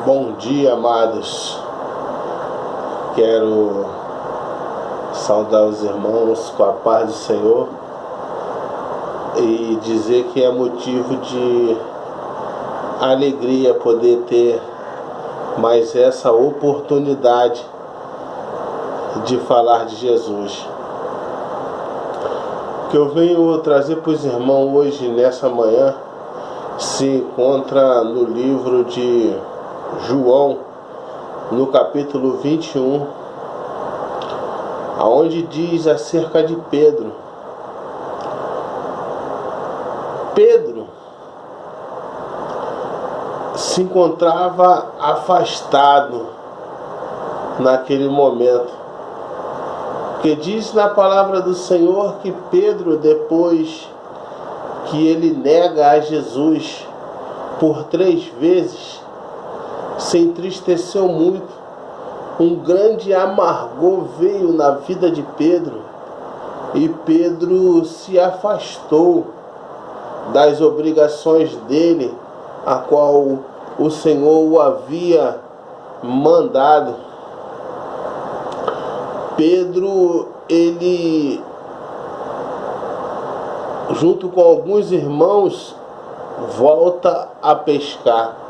Bom dia, amados. Quero saudar os irmãos com a paz do Senhor e dizer que é motivo de alegria poder ter mais essa oportunidade de falar de Jesus. O que eu venho trazer para os irmãos hoje, nessa manhã, se encontra no livro de João, no capítulo 21, aonde diz acerca de Pedro. Pedro se encontrava afastado naquele momento, porque diz na palavra do Senhor que Pedro, depois que ele nega a Jesus por 3 vezes, se entristeceu muito. Um grande amargor veio na vida de Pedro e Pedro se afastou das obrigações dele, a qual o Senhor o havia mandado. Pedro, ele, junto com alguns irmãos, volta a pescar.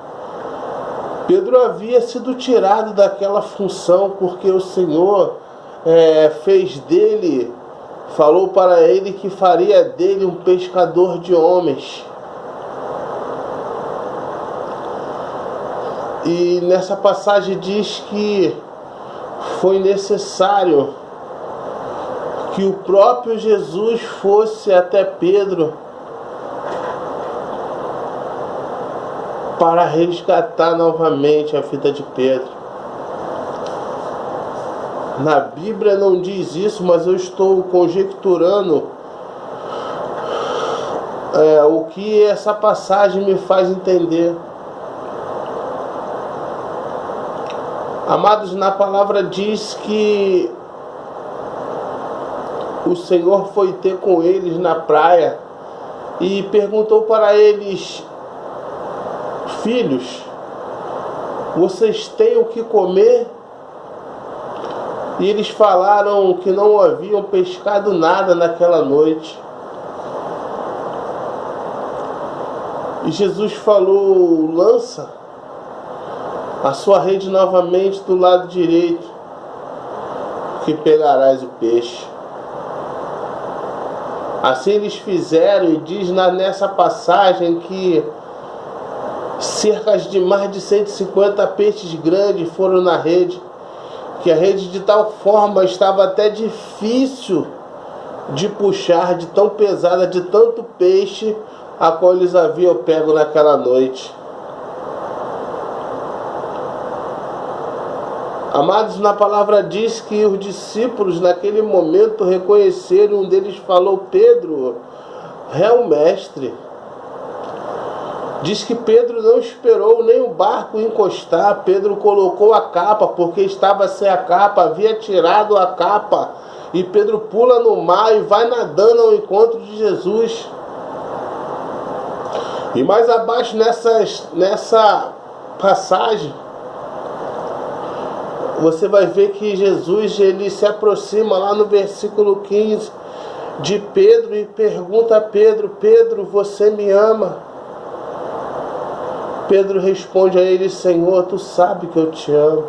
Pedro havia sido tirado daquela função porque o Senhor fez dele, falou para ele que faria dele um pescador de homens. E nessa passagem diz que foi necessário que o próprio Jesus fosse até Pedro para resgatar novamente a vida de Pedro. Na Bíblia não diz isso, mas eu estou conjecturando o que essa passagem me faz entender. Amados, na palavra diz que o Senhor foi ter com eles na praia e perguntou para eles: filhos, vocês têm o que comer? E eles falaram que não haviam pescado nada naquela noite. E Jesus falou: lança a sua rede novamente do lado direito, que pegarás o peixe. Assim eles fizeram, e diz nessa passagem que cerca de mais de 150 peixes grandes foram na rede, que a rede de tal forma estava até difícil de puxar, de tão pesada, de tanto peixe a qual eles haviam pego naquela noite. Amados, na palavra diz que os discípulos naquele momento reconheceram, um deles falou: Pedro, é o mestre. Diz que Pedro não esperou nem o barco encostar. Pedro colocou a capa, porque estava sem a capa, havia tirado a capa. E Pedro pula no mar e vai nadando ao encontro de Jesus. E mais abaixo nessa passagem, você vai ver que Jesus ele se aproxima lá no versículo 15 de Pedro e pergunta a Pedro: Pedro, você me ama? Pedro responde a ele: Senhor, tu sabe que eu te amo.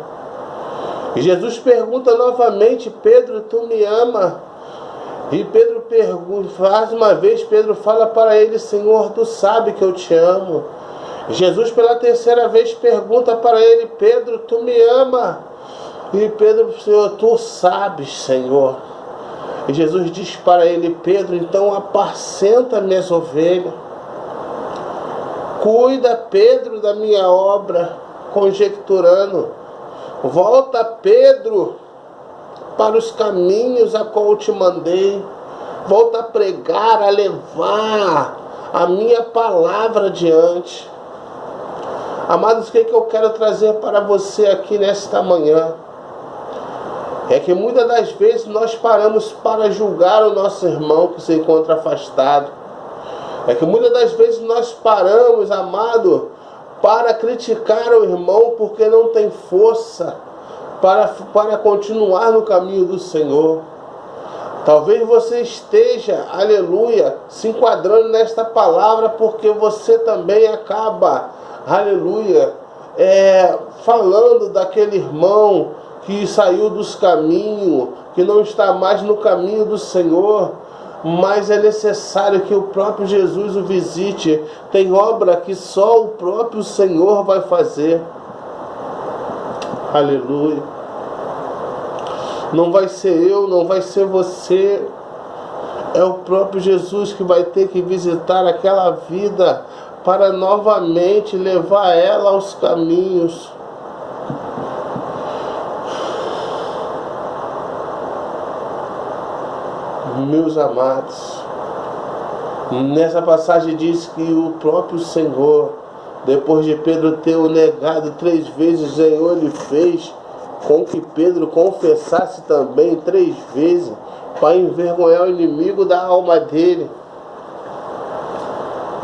E Jesus pergunta novamente: Pedro, tu me ama? E Pedro pergunta, mais uma vez, Pedro fala para ele: Senhor, tu sabe que eu te amo. Jesus pela 3ª vez pergunta para ele: Pedro, tu me ama? E Pedro: Senhor, tu sabes, Senhor. E Jesus diz para ele: Pedro, então apacenta minhas ovelhas. Cuida, Pedro, da minha obra, conjecturando. Volta, Pedro, para os caminhos a qual eu te mandei. Volta a pregar, a levar a minha palavra adiante. Amados, o que eu quero trazer para você aqui nesta manhã? É que muitas das vezes nós paramos para julgar o nosso irmão que se encontra afastado. É que muitas das vezes nós paramos, amado, para criticar o irmão porque não tem força para continuar no caminho do Senhor. Talvez você esteja, aleluia, se enquadrando nesta palavra porque você também acaba, aleluia, falando daquele irmão que saiu dos caminhos, que não está mais no caminho do Senhor. Mas é necessário que o próprio Jesus o visite. Tem obra que só o próprio Senhor vai fazer. Aleluia. Não vai ser eu, não vai ser você. É o próprio Jesus que vai ter que visitar aquela vida para novamente levar ela aos caminhos. Meus amados, nessa passagem diz que o próprio Senhor, depois de Pedro ter o negado 3 vezes, o Senhor lhe fez com que Pedro confessasse também 3 vezes, para envergonhar o inimigo da alma dele.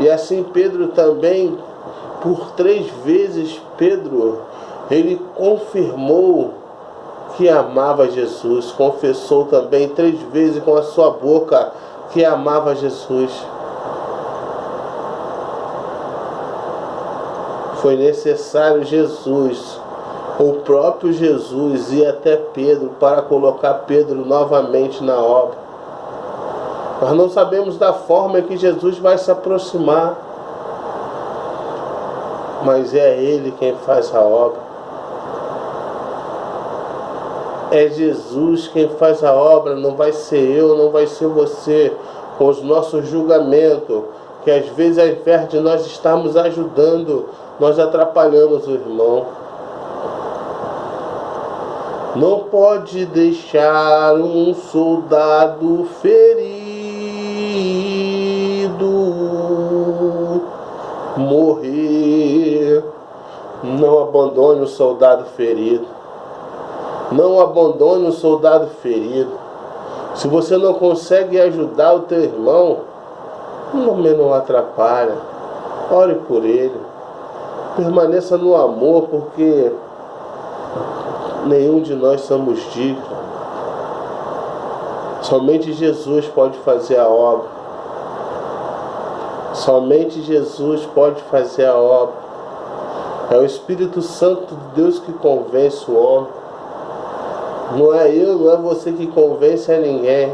E assim Pedro também, por 3 vezes, Pedro, ele confirmou que amava Jesus, confessou também 3 vezes com a sua boca que amava Jesus. Foi necessário Jesus, o próprio Jesus, ir até Pedro para colocar Pedro novamente na obra. Nós não sabemos da forma que Jesus vai se aproximar, mas é Ele quem faz a obra. É Jesus quem faz a obra, não vai ser eu, não vai ser você, com os nossos julgamentos, que às vezes ao invés de nós estarmos ajudando, nós atrapalhamos o irmão. Não pode deixar um soldado ferido morrer. Não abandone o soldado ferido. Não abandone o soldado ferido. Se você não consegue ajudar o teu irmão, não atrapalha. Ore por ele. Permaneça no amor, porque nenhum de nós somos dignos. Somente Jesus pode fazer a obra. Somente Jesus pode fazer a obra. É o Espírito Santo de Deus que convence o homem. Não é eu, não é você que convence a ninguém.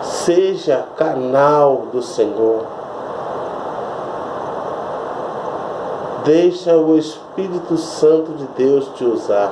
Seja canal do Senhor. Deixa o Espírito Santo de Deus te usar.